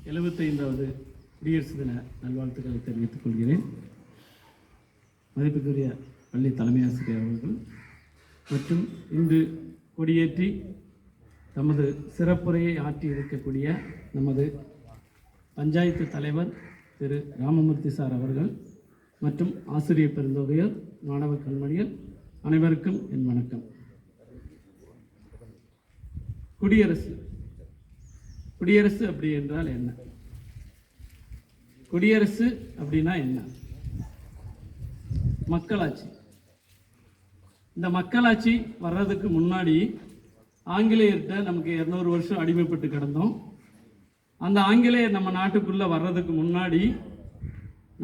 75வது குடியரசு தின நல்வாழ்த்துக்களை தெரிவித்துக் கொள்கிறேன். மதிப்புக்குரிய பள்ளி தலைமை ஆசிரியர் அவர்கள் மற்றும் இன்று கொடியேற்றி தமது சிறப்புரையை ஆற்றி இருக்கக்கூடிய நமது பஞ்சாயத்து தலைவர் திரு ராமமூர்த்தி சார் அவர்கள் மற்றும் ஆசிரியர் பெருந்தொகையர், மாணவ கண்மணிகள் அனைவருக்கும் என் வணக்கம். குடியரசு அப்படி என்றால் என்ன? குடியரசு அப்படின்னா என்ன? மக்களாட்சி. இந்த மக்களாட்சி வர்றதுக்கு முன்னாடி ஆங்கிலேயர்கிட்ட நமக்கு 200 வருஷம் அடிமைப்பட்டு கிடந்தோம். அந்த ஆங்கிலேயர் நம்ம நாட்டுக்குள்ளே வர்றதுக்கு முன்னாடி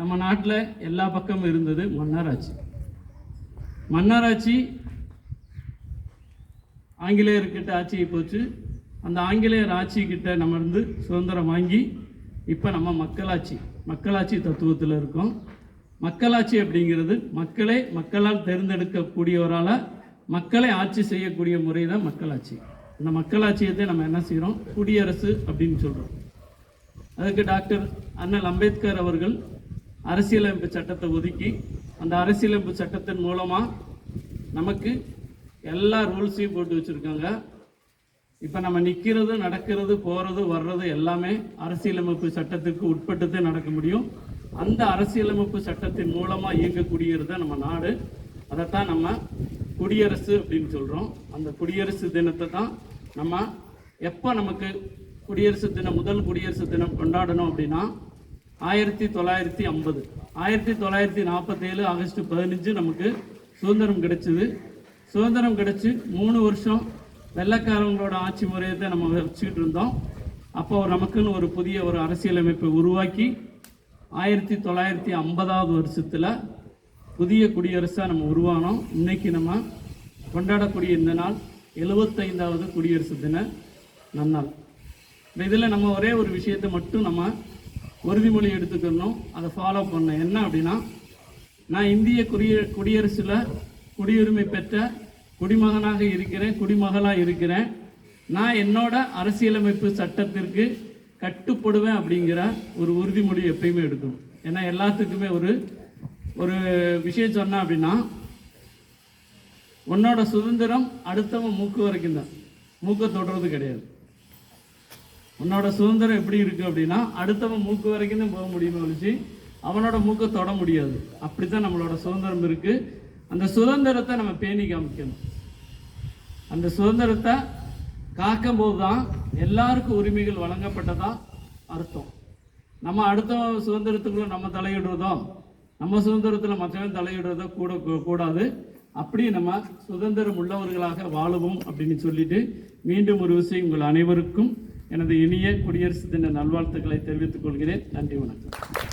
நம்ம நாட்டில் எல்லா பக்கமும் இருந்தது மன்னராட்சி. மன்னராட்சி ஆங்கிலேயர்கிட்ட ஆட்சியை போச்சு. அந்த ஆங்கிலேயர் ஆட்சிக்கிட்ட நம்ம இருந்து சுதந்திரம் வாங்கி இப்போ நம்ம மக்களாட்சி தத்துவத்தில் இருக்கோம். மக்களாட்சி அப்படிங்கிறது மக்களால் தேர்ந்தெடுக்கக்கூடியவரால் மக்களை ஆட்சி செய்யக்கூடிய முறை தான் மக்களாட்சி. இந்த மக்களாட்சியத்தை நம்ம என்ன செய்கிறோம்? குடியரசு அப்படின்னு சொல்கிறோம். அதுக்கு டாக்டர் அண்ணல் அம்பேத்கர் அவர்கள் அரசியலமைப்பு சட்டத்தை ஒதுக்கி அந்த அரசியலமைப்பு சட்டத்தின் மூலமாக நமக்கு எல்லா ரூல்ஸையும் போட்டு வச்சுருக்காங்க. இப்போ நம்ம நிற்கிறது, நடக்கிறது, போகிறது, வர்றது எல்லாமே அரசியலமைப்பு சட்டத்திற்கு உட்பட்டு நடக்க முடியும். அந்த அரசியலமைப்பு சட்டத்தின் மூலமாக இயங்கக்கூடியது தான் நம்ம நாடு. அதைத்தான் நம்ம குடியரசு அப்படின்னு சொல்கிறோம். அந்த குடியரசு தினத்தை தான் நம்ம எப்போ நமக்கு குடியரசு தினம், முதல் குடியரசு தினம் கொண்டாடணும் அப்படின்னா 1950 1947 ஆகஸ்ட் 15 நமக்கு சுதந்திரம் கிடைச்சிது. சுதந்திரம் கிடைச்சி 3 வருஷம் வெள்ளைக்காரங்களோட ஆட்சி முறையை தான் நம்ம வச்சுக்கிட்டு இருந்தோம். அப்போ நமக்குன்னு ஒரு புதிய ஒரு அரசியலமைப்பை உருவாக்கி 1950வது வருஷத்தில் புதிய குடியரசாக நம்ம உருவானோம். இன்னைக்கு நம்ம கொண்டாடக்கூடிய இந்த நாள் 75வது குடியரசு தின நன்னாள். இதில் நம்ம ஒரே ஒரு விஷயத்தை மட்டும் நம்ம உறுதிமொழி எடுத்துக்கணும், அதை ஃபாலோ பண்ணணும். என்ன அப்படின்னா, நான் இந்திய குடியரசில் குடியுரிமை பெற்ற குடிமகனாக இருக்கிறேன், குடிமகளாக இருக்கிறேன். நான் என்னோட அரசியலமைப்பு சட்டத்திற்கு கட்டுப்படுவேன் அப்படிங்கிற ஒரு உறுதிமொழி எப்பயுமே எடுக்கணும். ஏன்னா எல்லாத்துக்குமே ஒரு விஷயம் சொன்ன அப்படின்னா, உன்னோட சுதந்திரம் அடுத்தவன் மூக்கு வரைக்கும் தான், மூக்கை தொடுறது கிடையாது. உன்னோட சுதந்திரம் எப்படி இருக்கு அப்படின்னா, அடுத்தவன் மூக்கு வரைக்கும் தான் போக முடியும்னு வச்சு அவனோட மூக்கை தொட முடியாது. அப்படித்தான் நம்மளோட சுதந்திரம் இருக்கு. அந்த சுதந்திரத்தை நம்ம பேணி காமிக்கணும். அந்த சுதந்திரத்தை காக்கும் போது தான் எல்லாருக்கும் உரிமைகள் வழங்கப்பட்டதா அர்த்தம். நம்ம அடுத்த சுதந்திரத்துக்குள்ள நம்ம தலையிடுறதோ, நம்ம சுதந்திரத்தில் மற்றவன் தலையிடுறதோ கூடாது. அப்படி நம்ம சுதந்திரம் உள்ளவர்களாக வாழுவோம் அப்படின்னு சொல்லிட்டு மீண்டும் ஒரு விஷயம் உங்கள் அனைவருக்கும் எனது இனிய குடியரசு தின நல்வாழ்த்துக்களை தெரிவித்துக் கொள்கிறேன். நன்றி, வணக்கம்.